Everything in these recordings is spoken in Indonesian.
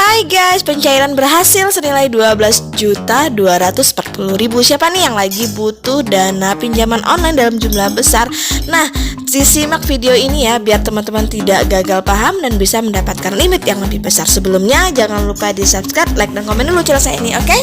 Hai guys, pencairan berhasil senilai 12.240.000. Siapa nih yang lagi butuh dana pinjaman online dalam jumlah besar? Nah, simak video ini ya biar teman-teman tidak gagal paham dan bisa mendapatkan limit yang lebih besar. Sebelumnya jangan lupa di subscribe, like, dan komen dulu channel saya ini, oke?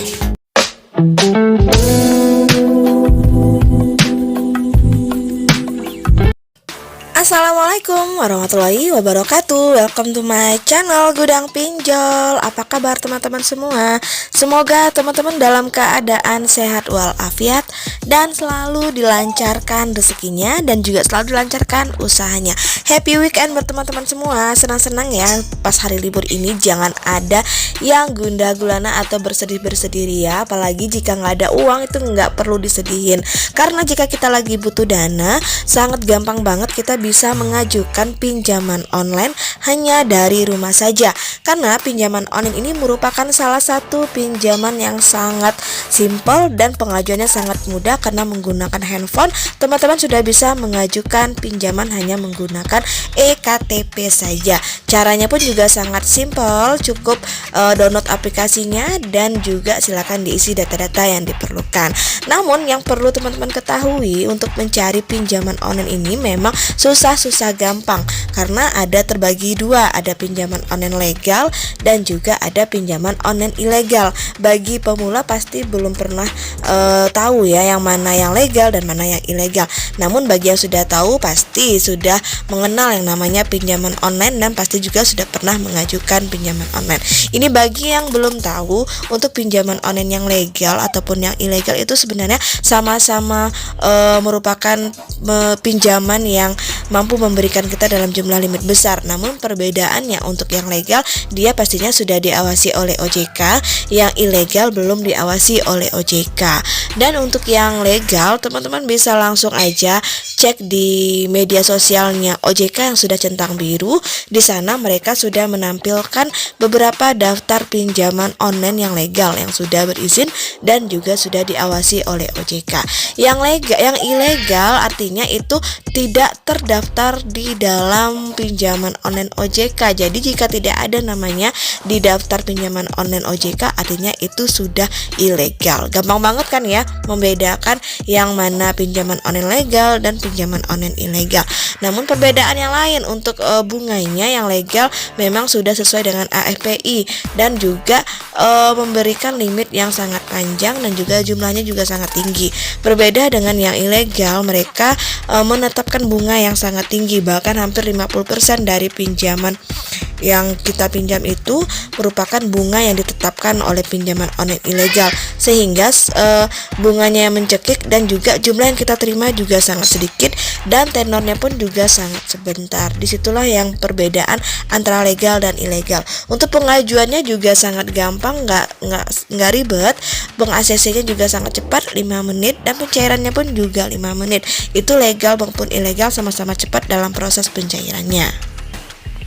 Assalamualaikum warahmatullahi wabarakatuh. Welcome to my channel Gudang Pinjol. Apa kabar teman-teman semua? Semoga teman-teman dalam keadaan sehat walafiat dan selalu dilancarkan rezekinya dan juga selalu dilancarkan usahanya. Happy weekend buat teman-teman semua. Senang-senang ya pas hari libur ini. Jangan ada yang gundah gulana atau bersedih-bersedih ya. Apalagi jika nggak ada uang itu nggak perlu disedihin. Karena jika kita lagi butuh dana, sangat gampang banget kita bisa mengajukan pinjaman online hanya dari rumah saja. Karena pinjaman online ini merupakan salah satu pinjaman yang sangat simple dan pengajuannya sangat mudah karena menggunakan handphone. Teman-teman sudah bisa mengajukan pinjaman hanya menggunakan eKTP saja. Caranya pun juga sangat simple, cukup download aplikasinya dan juga silakan diisi data-data yang diperlukan. Namun yang perlu teman-teman ketahui untuk mencari pinjaman online ini memang susah gampang karena ada terbagi dua, ada pinjaman online legal dan juga ada pinjaman online ilegal. Bagi pemula pasti belum pernah tahu ya yang mana yang legal dan mana yang ilegal. Namun bagi yang sudah tahu pasti sudah mengenal yang namanya pinjaman online dan pasti juga sudah pernah mengajukan pinjaman online. Ini bagi yang belum tahu, untuk pinjaman online yang legal ataupun yang ilegal itu sebenarnya sama-sama merupakan pinjaman yang mampu memberikan kita dalam jumlah limit besar. Namun perbedaannya untuk yang legal dia pastinya sudah diawasi oleh OJK, yang ilegal belum diawasi oleh OJK. Dan untuk yang legal teman-teman bisa langsung aja cek di media sosialnya OJK yang sudah centang biru. Di sana mereka sudah menampilkan beberapa daftar pinjaman online yang legal yang sudah berizin dan juga sudah diawasi oleh OJK. Yang ilegal artinya itu tidak terdaftar di dalam pinjaman online OJK. Jadi jika tidak ada namanya di daftar pinjaman online OJK artinya itu sudah ilegal. Gampang banget kan ya membedakan yang mana pinjaman online legal dan pinjaman online ilegal. Namun perbedaan yang lain untuk bunganya, yang legal memang sudah sesuai dengan AFPI dan juga memberikan limit yang sangat panjang dan juga jumlahnya juga sangat tinggi. Berbeda dengan yang ilegal, mereka menetapkan bunga yang sangat tinggi, bahkan hampir 50% dari pinjaman yang kita pinjam itu merupakan bunga yang ditetapkan oleh pinjaman online ilegal, sehingga bunganya yang mencekik dan juga jumlah yang kita terima juga sangat sedikit dan tenornya pun juga sangat sebentar. Disitulah yang perbedaan antara legal dan ilegal. Untuk pengajuannya juga sangat gampang, nggak ribet. Bank ACC-nya juga sangat cepat, 5 menit, dan pencairannya pun juga 5 menit. Itu legal maupun ilegal sama-sama cepat dalam proses pencairannya.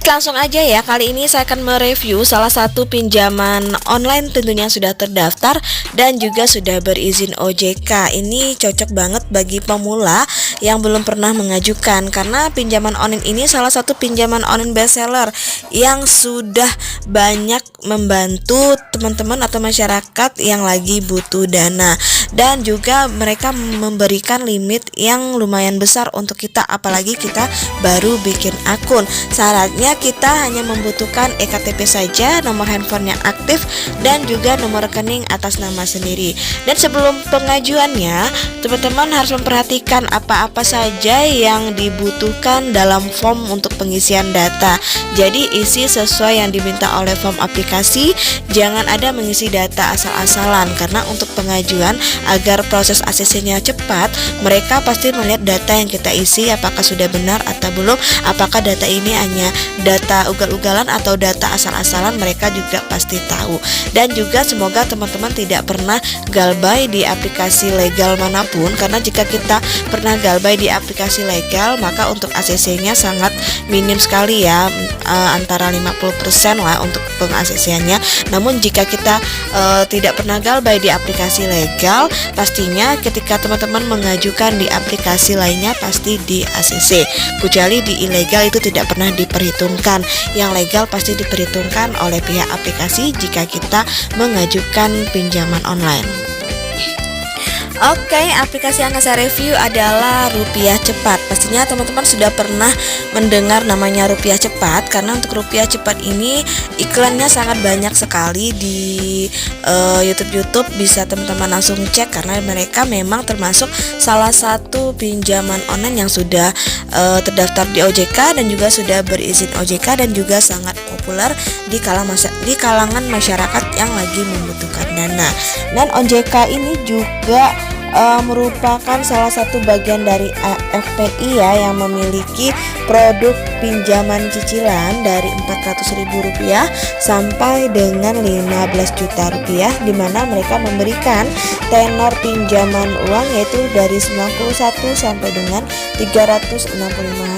Langsung aja ya, kali ini saya akan mereview salah satu pinjaman online tentunya sudah terdaftar dan juga sudah berizin OJK. Ini cocok banget bagi pemula yang belum pernah mengajukan, karena pinjaman online ini salah satu pinjaman online bestseller yang sudah banyak membantu teman-teman atau masyarakat yang lagi butuh dana, dan juga mereka memberikan limit yang lumayan besar untuk kita, apalagi kita baru bikin akun. Syaratnya kita hanya membutuhkan eKTP saja, nomor handphone yang aktif, dan juga nomor rekening atas nama sendiri. Dan sebelum pengajuannya, teman-teman harus memperhatikan apa-apa saja yang dibutuhkan dalam form untuk pengisian data. Jadi isi sesuai yang diminta oleh form aplikasi, jangan ada mengisi data asal-asalan, karena untuk pengajuan agar proses ACC-nya cepat, mereka pasti melihat data yang kita isi apakah sudah benar atau belum, apakah data ini hanya data ugal-ugalan atau data asal-asalan, mereka juga pasti tahu. Dan juga semoga teman-teman tidak pernah galbay di aplikasi legal manapun, karena jika kita pernah galbay di aplikasi legal maka untuk ACC-nya sangat minim sekali ya, antara 50% lah untuk peng-ACC-nya. Namun jika kita tidak pernah galbay di aplikasi legal, ilegal, pastinya ketika teman-teman mengajukan di aplikasi lainnya pasti di ACC. Kecuali di ilegal itu tidak pernah diperhitungkan. Yang legal pasti diperhitungkan oleh pihak aplikasi jika kita mengajukan pinjaman online. Oke, aplikasi yang akan saya review adalah Rupiah Cepat. Pastinya teman-teman sudah pernah mendengar namanya Rupiah Cepat, karena untuk Rupiah Cepat ini iklannya sangat banyak sekali di YouTube. Bisa teman-teman langsung cek, karena mereka memang termasuk salah satu pinjaman online yang sudah terdaftar di OJK dan juga sudah berizin OJK dan juga sangat populer di kalangan masyarakat yang lagi membutuhkan dana. Dan OJK ini juga merupakan salah satu bagian dari FPI ya, yang memiliki produk pinjaman cicilan dari Rp400.000 sampai dengan Rp15 juta, di mana mereka memberikan tenor pinjaman uang yaitu dari 91 sampai dengan 365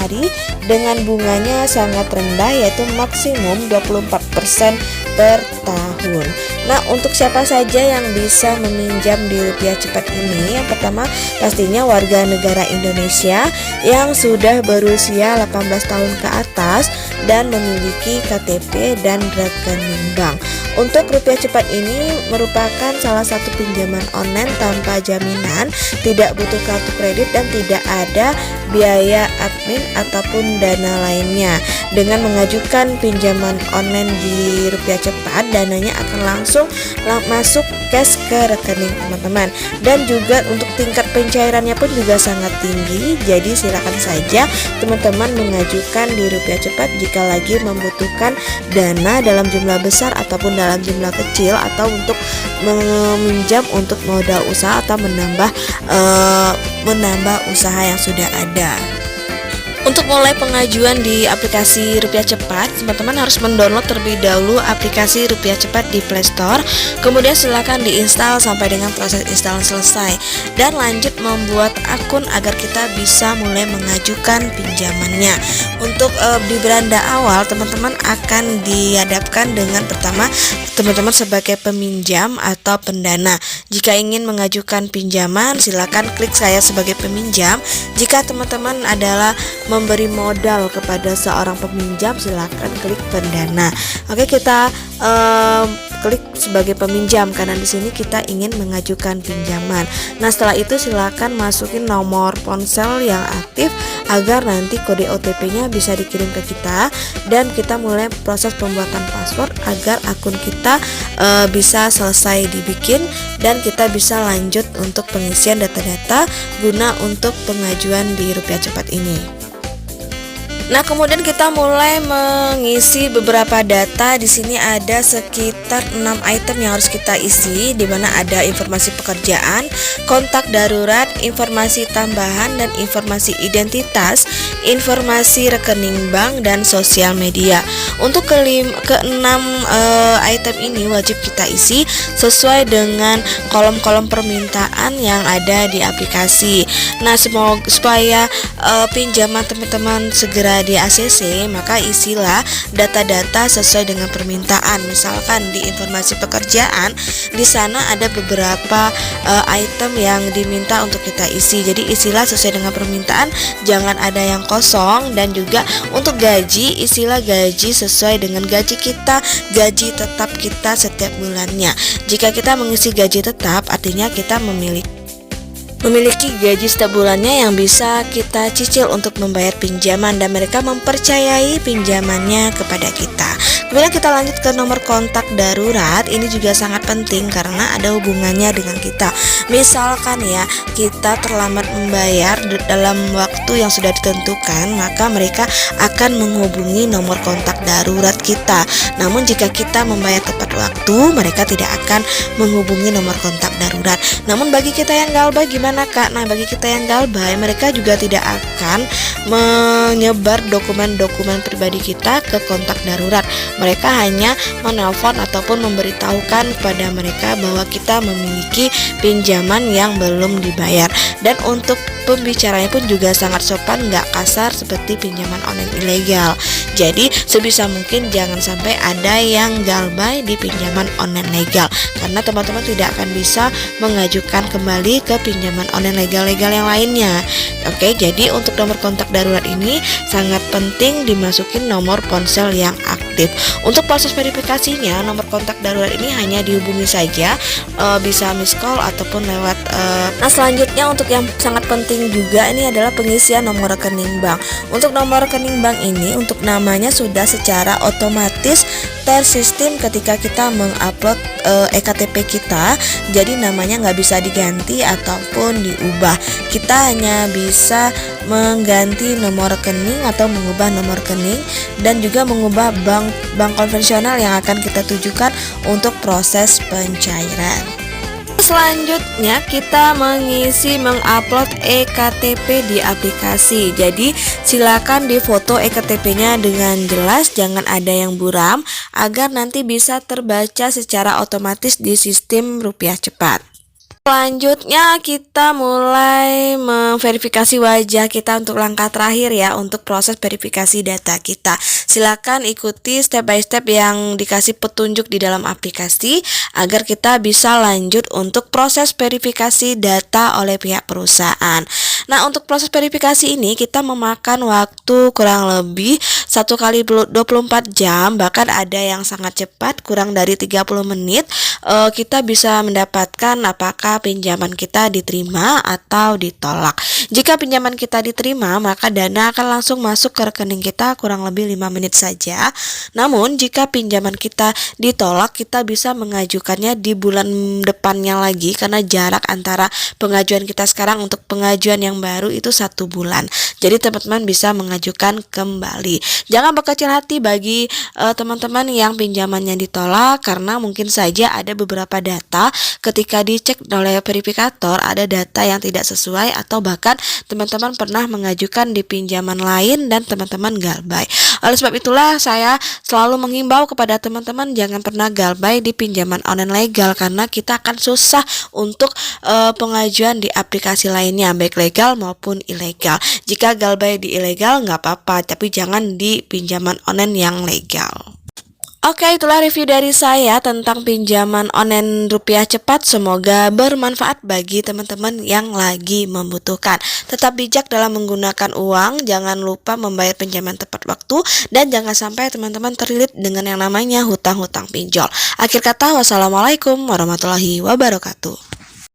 hari dengan bunganya sangat rendah yaitu maksimum 24% per tahun. Nah, untuk siapa saja yang bisa meminjam di Rupiah Cepat ini? Yang pertama pastinya warga negara Indonesia yang sudah berusia 18 tahun ke atas dan memiliki KTP dan rekening bank. Untuk Rupiah Cepat ini merupakan salah satu pinjaman online tanpa jaminan, tidak butuh kartu kredit dan tidak ada biaya admin ataupun dana lainnya. Dengan mengajukan pinjaman online di Rupiah Cepat, dananya akan langsung masuk cash ke rekening teman-teman, dan juga untuk tingkat pencairannya pun juga sangat tinggi. Jadi silakan saja teman-teman mengajukan di Rupiah Cepat jika lagi membutuhkan dana dalam jumlah besar ataupun dalam jumlah kecil, atau untuk meminjam untuk modal usaha atau menambah usaha yang sudah ada. Untuk mulai pengajuan di aplikasi Rupiah Cepat, teman-teman harus mendownload terlebih dahulu aplikasi Rupiah Cepat di Play Store. Kemudian silakan diinstal sampai dengan proses install selesai, dan lanjut membuat akun agar kita bisa mulai mengajukan pinjamannya. Untuk di beranda awal, teman-teman akan dihadapkan dengan pertama teman-teman sebagai peminjam atau pendana. Jika ingin mengajukan pinjaman, silakan klik saya sebagai peminjam. Jika teman-teman adalah memberi modal kepada seorang peminjam, silakan klik pendana. Oke, kita klik sebagai peminjam karena di sini kita ingin mengajukan pinjaman. Nah, setelah itu silakan masukin nomor ponsel yang aktif agar nanti kode OTP-nya bisa dikirim ke kita, dan kita mulai proses pembuatan password agar akun kita bisa selesai dibikin dan kita bisa lanjut untuk pengisian data-data guna untuk pengajuan di Rupiah Cepat ini. Nah, kemudian kita mulai mengisi beberapa data. Di sini ada sekitar 6 item yang harus kita isi, di mana ada informasi pekerjaan, kontak darurat, informasi tambahan dan informasi identitas, informasi rekening bank dan sosial media. Untuk keenam item ini wajib kita isi sesuai dengan kolom-kolom permintaan yang ada di aplikasi. Nah, supaya pinjaman teman-teman segera di ACC, maka isilah data-data sesuai dengan permintaan. Misalkan di informasi pekerjaan, di sana ada beberapa item yang diminta untuk kita isi. Jadi isilah sesuai dengan permintaan, jangan ada yang kosong. Dan juga untuk gaji, isilah gaji sesuai dengan gaji kita, gaji tetap kita setiap bulannya. Jika kita mengisi gaji tetap, artinya kita memiliki gaji setiap bulannya yang bisa kita cicil untuk membayar pinjaman, dan mereka mempercayai pinjamannya kepada kita. Kemudian kita lanjut ke nomor kontak darurat. Ini juga sangat penting karena ada hubungannya dengan kita. Misalkan ya, kita terlambat membayar dalam waktu yang sudah ditentukan, maka mereka akan menghubungi nomor kontak darurat kita. Namun jika kita membayar tepat waktu, mereka tidak akan menghubungi nomor kontak darurat. Namun bagi kita yang galbah gimana Kak? Nah, bagi kita yang galbah, mereka juga tidak akan menyebar dokumen-dokumen pribadi kita ke kontak darurat. Mereka hanya menelpon ataupun memberitahukan kepada mereka bahwa kita memiliki pinjaman yang belum dibayar. Dan untuk pembicaranya pun juga sangat sopan, nggak kasar seperti pinjaman online ilegal. Jadi sebisa mungkin jangan sampai ada yang galbay di pinjaman online legal, karena teman-teman tidak akan bisa mengajukan kembali ke pinjaman online legal-legal yang lainnya. Oke, jadi untuk nomor kontak darurat ini sangat penting dimasukin nomor ponsel yang aktif. Untuk proses verifikasinya, nomor kontak darurat ini hanya dihubungi saja, bisa miss call ataupun lewat. Nah, selanjutnya untuk yang sangat penting juga ini adalah pengisian nomor rekening bank. Untuk nomor rekening bank ini, untuk namanya sudah secara otomatis tersistem ketika kita mengupload ektp kita. Jadi namanya nggak bisa diganti ataupun diubah. Kita hanya bisa mengganti nomor rekening atau mengubah nomor rekening, dan juga mengubah bank konvensional yang akan kita tujukan untuk proses pencairan. Selanjutnya kita mengupload ektp di aplikasi. Jadi silakan difoto ektp-nya dengan jelas, jangan ada yang buram, agar nanti bisa terbaca secara otomatis di sistem Rupiah Cepat. Selanjutnya kita mulai memverifikasi wajah kita untuk langkah terakhir ya, untuk proses verifikasi data kita. Silakan ikuti step by step yang dikasih petunjuk di dalam aplikasi agar kita bisa lanjut untuk proses verifikasi data oleh pihak perusahaan. Nah, untuk proses verifikasi ini kita memakan waktu kurang lebih 1 kali 24 jam, bahkan ada yang sangat cepat kurang dari 30 menit. Kita bisa mendapatkan apakah pinjaman kita diterima atau ditolak. Jika pinjaman kita diterima, maka dana akan langsung masuk ke rekening kita kurang lebih 5 menit saja. Namun jika pinjaman kita ditolak, kita bisa mengajukannya di bulan depannya lagi, karena jarak antara pengajuan kita sekarang untuk pengajuan yang baru itu 1 bulan. Jadi teman-teman bisa mengajukan kembali. Jangan berkecil hati bagi teman-teman yang pinjamannya ditolak, karena mungkin saja ada beberapa data ketika dicek oleh verifikator ada data yang tidak sesuai, atau bahkan teman-teman pernah mengajukan di pinjaman lain dan teman-teman galbay. Oleh sebab itulah saya selalu menghimbau kepada teman-teman jangan pernah galbay di pinjaman online legal, karena kita akan susah untuk pengajuan di aplikasi lainnya, baik legal maupun ilegal. Jika galbay di ilegal nggak apa-apa, tapi jangan di pinjaman online yang legal. Oke, itulah review dari saya tentang pinjaman online Rupiah Cepat. Semoga bermanfaat bagi teman-teman yang lagi membutuhkan. Tetap bijak dalam menggunakan uang, jangan lupa membayar pinjaman tepat waktu, dan jangan sampai teman-teman terlilit dengan yang namanya hutang-hutang pinjol. Akhir kata, wassalamualaikum warahmatullahi wabarakatuh.